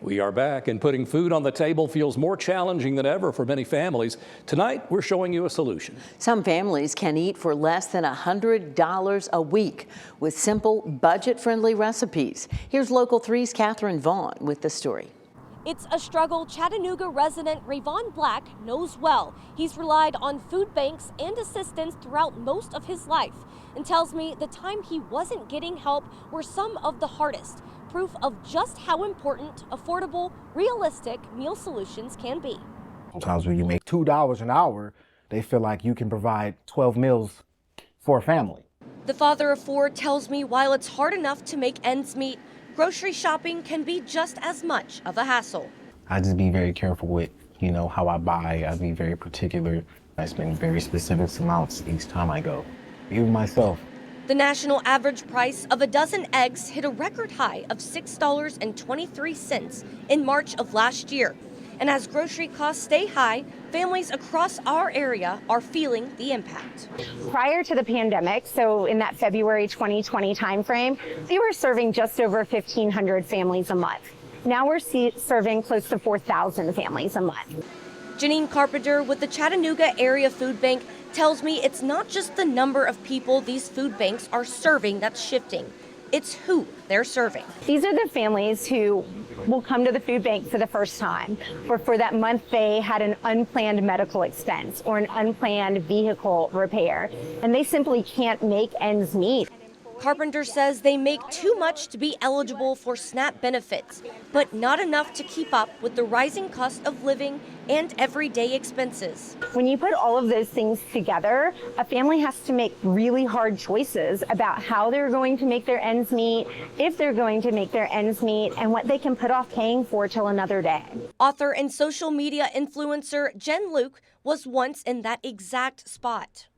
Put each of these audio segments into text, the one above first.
We are back, and putting food on the table feels more challenging than ever for many families. Tonight, we're showing you a solution. Some families can eat for less than $100 a week with simple, budget-friendly recipes. Here's Local 3's Catherine Vaughn with the story. It's a struggle Chattanooga resident Rayvon Black knows well. He's relied on food banks and assistance throughout most of his life and tells me the time he wasn't getting help were some of the hardest. Proof of just how important affordable, realistic meal solutions can be. Sometimes when you make $2 an hour, they feel like you can provide 12 meals for a family. The father of four tells me while it's hard enough to make ends meet, grocery shopping can be just as much of a hassle. I just be very careful with, how I buy. I be very particular. I spend very specific amounts each time I go, even myself. The national average price of a dozen eggs hit a record high of $6.23 in March of last year. And as grocery costs stay high, families across our area are feeling the impact. Prior to the pandemic, so in that February 2020 timeframe, we were serving just over 1,500 families a month. Now we're serving close to 4,000 families a month. Janine Carpenter with the Chattanooga Area Food Bank tells me it's not just the number of people these food banks are serving that's shifting. It's who they're serving. These are the families who will come to the food bank for the first time, or for that month they had an unplanned medical expense or an unplanned vehicle repair, and they simply can't make ends meet. Carpenter says they make too much to be eligible for SNAP benefits, but not enough to keep up with the rising cost of living and everyday expenses. When you put all of those things together, a family has to make really hard choices about how they're going to make their ends meet, if they're going to make their ends meet, and what they can put off paying for till another day. Author and social media influencer Jen Luke was once in that exact spot.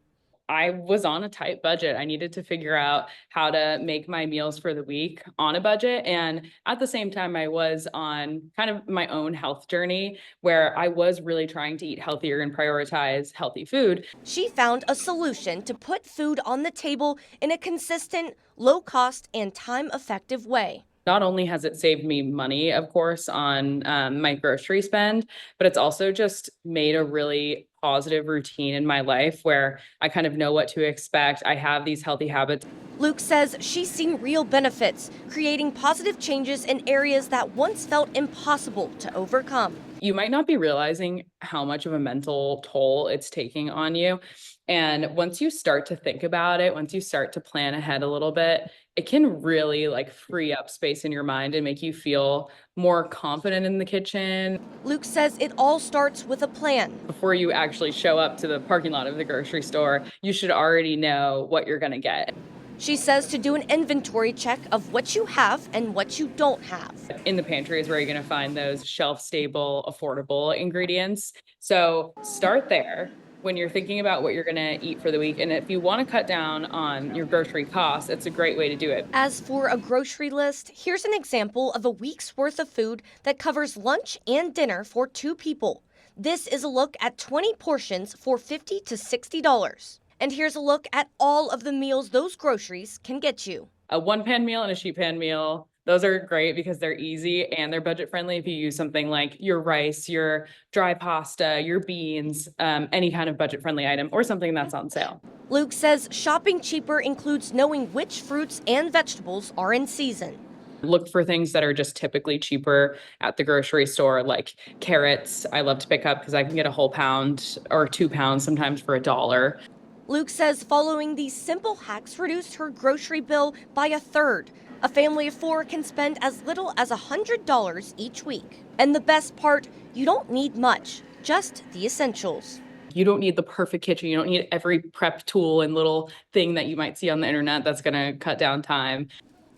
I was on a tight budget. I needed to figure out how to make my meals for the week on a budget. And at the same time, I was on kind of my own health journey where I was really trying to eat healthier and prioritize healthy food. She found a solution to put food on the table in a consistent, low cost, and time-effective way. Not only has it saved me money, of course, on my grocery spend, but it's also just made a really positive routine in my life where I kind of know what to expect. I have these healthy habits. Luke says she's seen real benefits, creating positive changes in areas that once felt impossible to overcome. You might not be realizing how much of a mental toll it's taking on you. And once you start to think about it, once you start to plan ahead a little bit, it can really free up space in your mind and make you feel more confident in the kitchen. Luke says it all starts with a plan. Before you actually show up to the parking lot of the grocery store, you should already know what you're going to get. She says to do an inventory check of what you have and what you don't have. In the pantry is where you're going to find those shelf-stable, affordable ingredients. So start there when you're thinking about what you're going to eat for the week. And if you want to cut down on your grocery costs, it's a great way to do it. As for a grocery list, here's an example of a week's worth of food that covers lunch and dinner for 2 people. This is a look at 20 portions for $50 to $60. And here's a look at all of the meals those groceries can get you. A one-pan meal and a sheet pan meal. Those are great because they're easy and they're budget friendly if you use something like your rice, your dry pasta, your beans, any kind of budget friendly item or something that's on sale. Luke says shopping cheaper includes knowing which fruits and vegetables are in season. Look for things that are just typically cheaper at the grocery store, like carrots. I love to pick up because I can get a whole pound or 2 pounds sometimes for $1. Luke says following these simple hacks reduced her grocery bill by 1/3. A family of 4 can spend as little as $100 each week. And the best part, you don't need much, just the essentials. You don't need the perfect kitchen. You don't need every prep tool and little thing that you might see on the internet that's going to cut down time.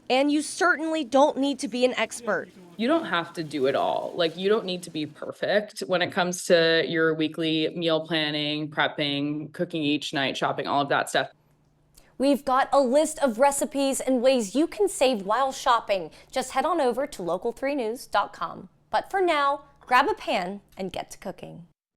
And you certainly don't need to be an expert. You don't have to do it all. You don't need to be perfect when it comes to your weekly meal planning, prepping, cooking each night, shopping, all of that stuff. We've got a list of recipes and ways you can save while shopping. Just head on over to local3news.com. But for now, grab a pan and get to cooking.